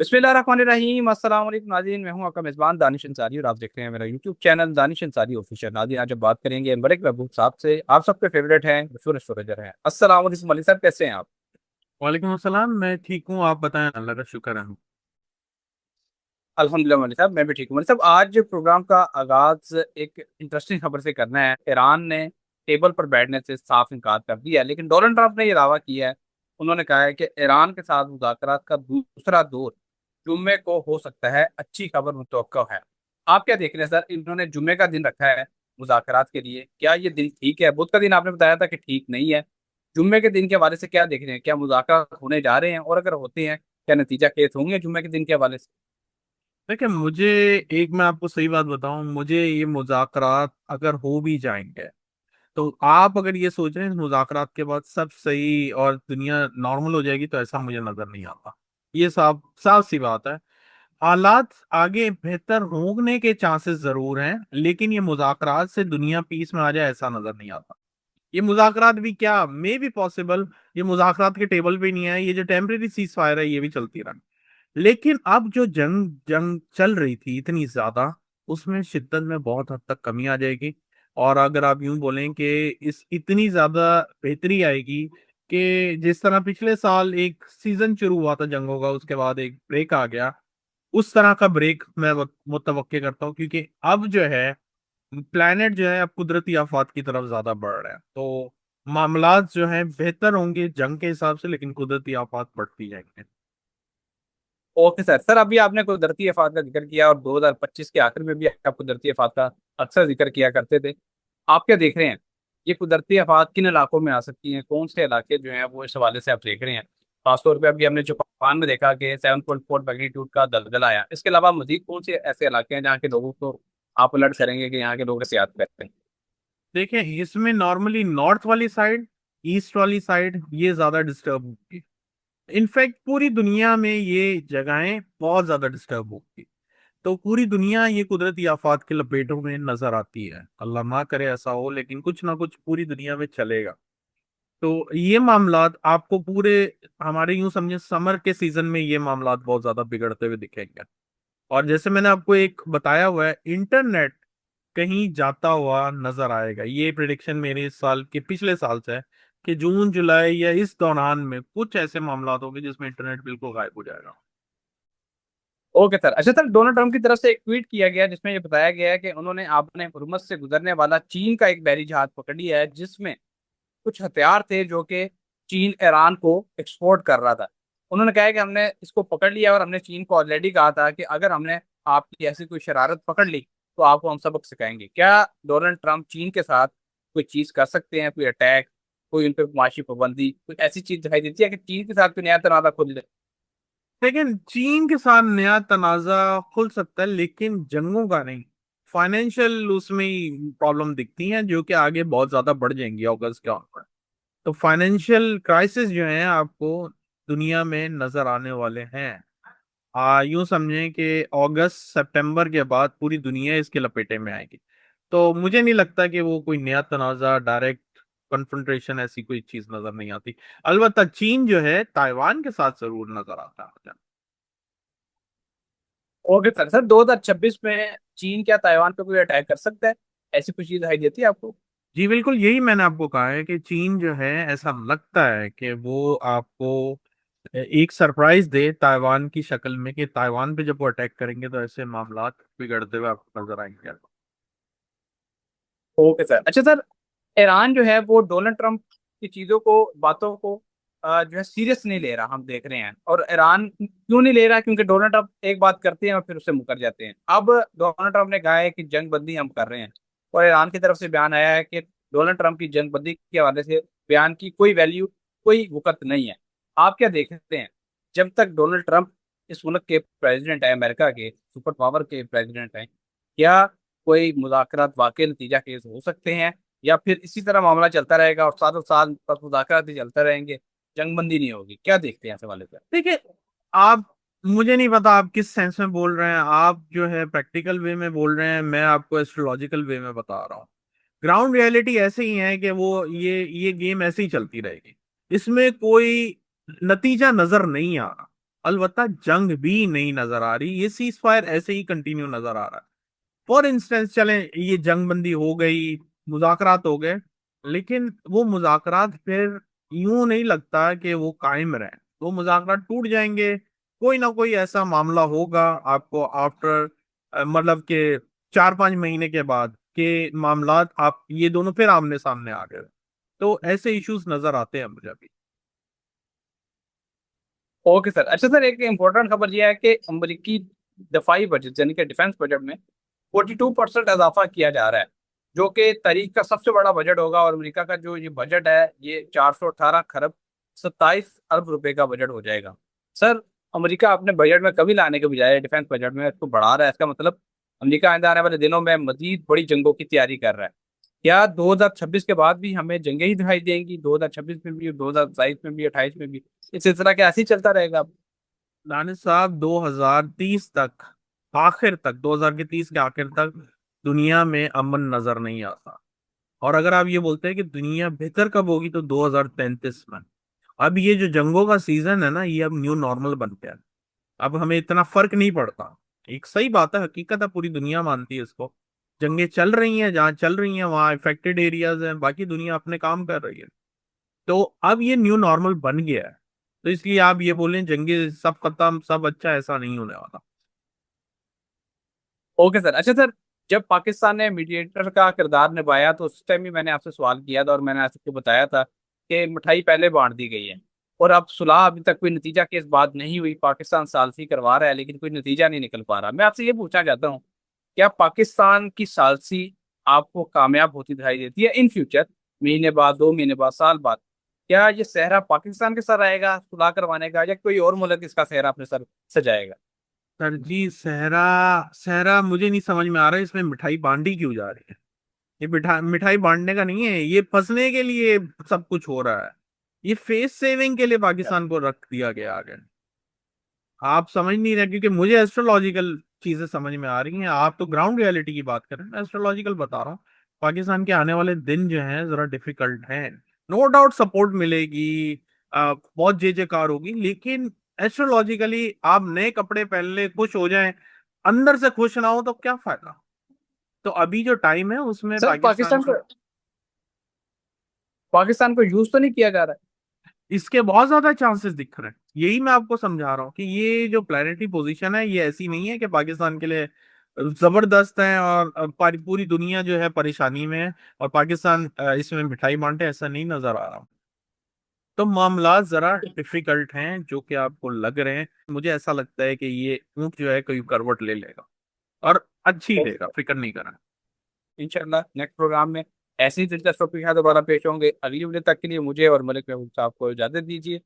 बिस्मिल्लाहिर्रहमानिर्रहीम अस्सलाम वालेकुम नाज़रीन। मैं हूं आपका मेज़बान दानिश अंसारी और आप देख रहे हैं मेरा YouTube channel Danish Ansari official. नाज़रीन, आज हम बात करेंगे मलिक महबूब साहब से। आप सबके फेवरेट हैं, मशहूर स्टोरेजर हैं। अस्सलाम वालेकुम मलिक साहब, कैसे हैं आप? वालेकुम अस्सलाम। मैं ठीक हूँ, आप बताएं। अल्लाह का शुक्र है। अल्हम्दुलिल्लाह मलिक साहब, मैं भी ठीक हूँ। मलिक साहब, आज प्रोग्राम का आगाज एक इंटरेस्टिंग खबर से करना है। ईरान ने टेबल पर बैठने से साफ इनकार कर दिया है, लेकिन डोनाल्ड ट्रंप ने यह दावा किया है। उन्होंने कहा है कि ईरान के साथ मुज़ाकरात का दूसरा दौर जुम्मे को हो सकता है। अच्छी खबर मुतवक्का है। आप क्या देख रहे हैं सर? इन्होंने जुम्मे का दिन रखा है मुज़ाकरात के लिए। क्या ये दिन ठीक है? बुध का दिन आपने बताया था कि ठीक नहीं है। जुम्मे के दिन के हवाले से क्या देख रहे हैं? क्या मुज़ाकरात होने जा रहे हैं, और अगर होते हैं क्या नतीजा केस होंगे जुम्मे के दिन के हवाले से? देखिए, मैं आपको सही बात बताऊं, मुझे ये मुज़ाकरात अगर हो भी जाएंगे, तो आप अगर ये सोच रहे हैं मुज़ाकरात के बाद सब सही और दुनिया नॉर्मल हो जाएगी, तो ऐसा मुझे नजर नहीं आता। ये साफ साफ सी बात है। हालात आगे बेहतर होने के चांसेस जरूर हैं, लेकिन ये मुज़ाकरात से दुनिया पीस में आ जाए ऐसा नजर नहीं आता। ये मुज़ाकरात भी क्या, मे भी पॉसिबल ये मुज़ाकरात के टेबल पे नहीं है। ये जो टेम्परेरी सीज फायर है, ये भी चलती रहे। लेकिन अब जो जंग जंग चल रही थी इतनी ज्यादा, उसमें शिद्दत में बहुत हद तक कमी आ जाएगी। और अगर आप यूं बोलें कि इस इतनी ज्यादा बेहतरी आएगी कि जिस तरह पिछले साल एक सीजन शुरू हुआ था जंगों का, उसके बाद एक ब्रेक आ गया, उस तरह का ब्रेक मैं मुतवक्के करता हूँ। क्योंकि अब जो है प्लैनेट जो है अब कुदरती आफात की तरफ ज्यादा बढ़ रहे हैं, तो मामलात जो हैं बेहतर होंगे जंग के हिसाब से, लेकिन कुदरती आफात बढ़ती जाएंगे। Okay sir. सर, अभी आपने कुदरती आफात का जिक्र किया और 2025 के आखिर में भी आप कुदरती आफात का अक्सर जिक्र किया करते थे। आप क्या देख रहे हैं? ये कुदरती आफात किन इलाकों में आ सकती हैं? कौन से इलाके जो हैं वो इस हवाले से आप देख रहे हैं? खासतौर पे अभी हमने जापान में देखा कि 7.4 मैग्नीट्यूड का दलदला आया। इसके अलावा मजीद कौन से ऐसे इलाके हैं जहाँ के लोगों को आप अलर्ट करेंगे कि यहाँ के लोग एहतियात करें? देखिए, इसमें नॉर्मली नॉर्थ वाली साइड, ईस्ट वाली साइड ये ज्यादा डिस्टर्ब होगी। इनफैक्ट पूरी दुनिया में ये जगहें बहुत ज्यादा डिस्टर्ब होगी। तो पूरी दुनिया ये कुदरती आफात के लपेटों में नजर आती है। अल्लाह ना करे ऐसा हो, लेकिन कुछ ना कुछ पूरी दुनिया में चलेगा। तो ये मामलात आपको पूरे, हमारे यूं समझे समर के सीजन में ये मामलात बहुत ज्यादा बिगड़ते हुए दिखेंगे। और जैसे मैंने आपको एक बताया हुआ है, इंटरनेट कहीं जाता हुआ नजर आएगा। ये प्रिडिक्शन मेरे इस साल के पिछले साल से है कि जून जुलाई या इस दौरान में कुछ ऐसे मामलात होंगे जिसमें इंटरनेट बिल्कुल गायब हो जाएगा। Okay sir. अच्छा सर, डोनाल्ड ट्रंप की तरफ से एक ट्वीट किया गया जिसमें ये बताया गया है कि उन्होंने आपने हुर्मुज़ से गुजरने वाला चीन का एक बैरी जहाज पकड़ लिया है, जिसमें कुछ हथियार थे जो कि चीन ईरान को एक्सपोर्ट कर रहा था। उन्होंने कहा है कि हमने इसको पकड़ लिया और हमने चीन को ऑलरेडी कहा था कि अगर हमने आपकी ऐसी कोई शरारत पकड़ ली तो आपको हम सबक सिखाएंगे। क्या डोनाल्ड ट्रंप चीन के साथ कोई चीज कर सकते हैं? कोई अटैक, कोई उन पर माशी पाबंदी, कोई ऐसी चीज दिखाई देती है कि चीन के साथ कोई नया तनाजा खुल जाए? लेकिन चीन के साथ नया तनाजा खुल सकता है, लेकिन जंगों का नहीं। फाइनेंशियल उसमें ही प्रॉब्लम दिखती हैं, जो कि आगे बहुत ज्यादा बढ़ जाएंगी अगस्त के ऑनवर्ड। तो फाइनेंशियल क्राइसिस जो है आपको दुनिया में नजर आने वाले हैं। यूं समझें कि अगस्त सितंबर के बाद पूरी दुनिया इसके लपेटे में आएगी। तो मुझे नहीं लगता कि वो कोई नया तनाजा, डायरेक्ट कन्फ्रंटेशन, ऐसी कोई चीज नजर नहीं आती। अलबत्ता चीन जो है ताइवान के साथ जरूर नजर आता है। Okay sir. सर, 2026 में चीन क्या ताइवान पे कोई अटैक कर सकता है? ऐसी कोई चीज दिखाई देती है आपको? जी बिल्कुल, यही मैंने आपको कहा है कि चीन जो है, ऐसा लगता है कि वो आपको एक सरप्राइज दे ताइवान की शक्ल में, कि ताइवान पे जब वो अटैक करेंगे तो ऐसे मामलात बिगड़ते हुए आपको नजर आएंगे। Okay sir. अच्छा सर, ईरान जो है वो डोनाल्ड ट्रंप की चीजों को, बातों को जो है सीरियस नहीं ले रहा, हम देख रहे हैं। और ईरान क्यों नहीं ले रहा? क्योंकि डोनाल्ड ट्रंप एक बात करते हैं और फिर उससे मुकर जाते हैं। अब डोनाल्ड ट्रंप ने कहा है कि जंग बंदी हम कर रहे हैं, और ईरान की तरफ से बयान आया है कि डोनाल्ड ट्रंप की जंग बंदी के हवाले से बयान की कोई वैल्यू, कोई वक़्त नहीं है। आप क्या देखते हैं? जब तक डोनाल्ड ट्रंप इस मुल्क के प्रेसिडेंट है, अमेरिका के सुपर पावर के प्रेसिडेंट हैं, क्या कोई मुज़ाकरात वाकई नतीजा केस हो सकते हैं, या फिर इसी तरह मामला चलता रहेगा और सालों साल तक मुज़ाकरात ही चलते रहेंगे, जंगबंदी नहीं होगी? क्या देखते हैं इस हवाले से? देखिए, आप, मुझे नहीं पता आप किस सेंस में बोल रहे हैं। आप जो है प्रैक्टिकल वे में बोल रहे हैं, मैं आपको एस्ट्रोलॉजिकल वे में बता रहा हूँ। ग्राउंड रियलिटी ऐसे ही है कि वो ये गेम ऐसे ही चलती रहेगी। इसमें कोई नतीजा नजर नहीं आ रहा। अलबत्ता जंग भी नहीं नजर आ रही, ये सीज फायर ऐसे ही कंटिन्यू नजर आ रहा है। फॉर इंस्टेंस चले ये जंग बंदी हो गई, मुज़ाकरात हो गए, लेकिन वो मुज़ाकरात फिर यूं नहीं लगता कि वो कायम रहे, वो मुज़ाकरात टूट जाएंगे। कोई ना कोई ऐसा मामला होगा आपको आफ्टर, मतलब के 4-5 महीने के बाद के मामलात, आप ये दोनों फिर आमने सामने आ गए। तो ऐसे इश्यूज नजर आते हैं मुझे अभी। Okay sir. अच्छा सर, एक इम्पोर्टेंट खबर यह है कि अमरीकी दफाई बजट यानी कि डिफेंस बजट में 42% इजाफा किया जा रहा है, जो कि तारीख का सबसे बड़ा बजट होगा। और अमेरिका का जो ये बजट है, ये 418 खरब 27 अरब रुपए का बजट हो जाएगा। सर, अमेरिका अपने बजट में कभी लाने के बजाय डिफेंस बजट में इसको बढ़ा रहा है। इसका मतलब अमेरिका आने वाले दिनों में मजीद बड़ी जंगों की तैयारी कर रहा है। क्या 2026 के बाद भी हमें जंगें ही दिखाई देंगी? 2026 में भी, 2027 में भी, 28 में भी ये सिलसिला क्या ऐसे ही चलता रहेगा? दानिश साहब, 2030 तक, आखिर तक 2030 के आखिर तक दुनिया में अमन नजर नहीं आता। और अगर आप ये बोलते हैं कि दुनिया बेहतर कब होगी, तो 2033 में। अब ये जो जंगों का सीजन है ना, ये अब न्यू नॉर्मल बन गया है। अब हमें इतना फर्क नहीं पड़ता। एक सही बात है, हकीकत है, पूरी दुनिया मानती है इसको। जंगें चल रही हैं, जहां चल रही हैं वहां इफेक्टेड एरियाज हैं, बाकी दुनिया अपने काम कर रही है। तो अब ये न्यू नॉर्मल बन गया है। तो इसलिए आप ये बोलें जंगे सब खत्म सब अच्छा, ऐसा नहीं होने वाला। Okay sir. अच्छा सर, जब पाकिस्तान ने मीडिएटर का किरदार निभाया तो उस टाइम भी मैंने आपसे सवाल किया था और मैंने आपको बताया था कि मिठाई पहले बांट दी गई है और अब सुलह अभी तक कोई नतीजा केस बात नहीं हुई। पाकिस्तान सालसी करवा रहा है लेकिन कोई नतीजा नहीं निकल पा रहा। मैं आपसे ये पूछना चाहता हूँ, क्या पाकिस्तान की सालसी आपको कामयाब होती दिखाई देती है इन फ्यूचर? महीने बाद, 2 महीने बाद, साल बाद, क्या ये सेहरा पाकिस्तान के सर आएगा सुलह करवाने का, या कोई और मुल्क इसका सेहरा अपने सर सजाएगा? सर जी, सहरा, सहरा मुझे नहीं समझ में आ रहा है, इसमें मिठाई बांटी क्यों जा रही है? ये मिठाई बांटने का नहीं है, ये फंसने के लिए सब कुछ हो रहा है। ये फेस सेविंग के लिए पाकिस्तान को रख दिया गया आगे। आप समझ नहीं रहे, क्योंकि मुझे एस्ट्रोलॉजिकल चीजें समझ में आ रही हैं, आप तो ग्राउंड रियलिटी की बात कर रहे हैं, मैं एस्ट्रोलॉजिकल बता रहा हूँ। पाकिस्तान के आने वाले दिन जो हैं जरा डिफिकल्ट हैं। नो डाउट सपोर्ट मिलेगी, बहुत जय जयकार होगी, लेकिन एस्ट्रोलॉजिकली आप नए कपड़े पहन ले खुश हो जाएं, अंदर से खुश ना हो तो क्या फायदा? तो अभी जो टाइम है उसमें सर, पाकिस्तान को, पाकिस्तान को यूज तो नहीं किया जा रहा है? इसके बहुत ज्यादा चांसेस दिख रहे हैं। यही मैं आपको समझा रहा हूँ कि ये जो प्लानिटरी पोजीशन है, ये ऐसी नहीं है कि पाकिस्तान के लिए जबरदस्त है और पूरी दुनिया जो है परेशानी में है और पाकिस्तान इसमें मिठाई बांटे, ऐसा नहीं नजर आ रहा। तो मामला जरा डिफिकल्ट हैं जो कि आपको लग रहे हैं। मुझे ऐसा लगता है कि ये ऊंट जो है कोई करवट ले लेगा और अच्छी लेगा, फिक्र नहीं करना। इंशाल्लाह नेक्स्ट प्रोग्राम में ऐसी दिलचस्प टॉपिक है दोबारा पेश होंगे। अगली वीडियो तक के लिए मुझे और मलिक महबूब साहब को इजाजत दीजिए।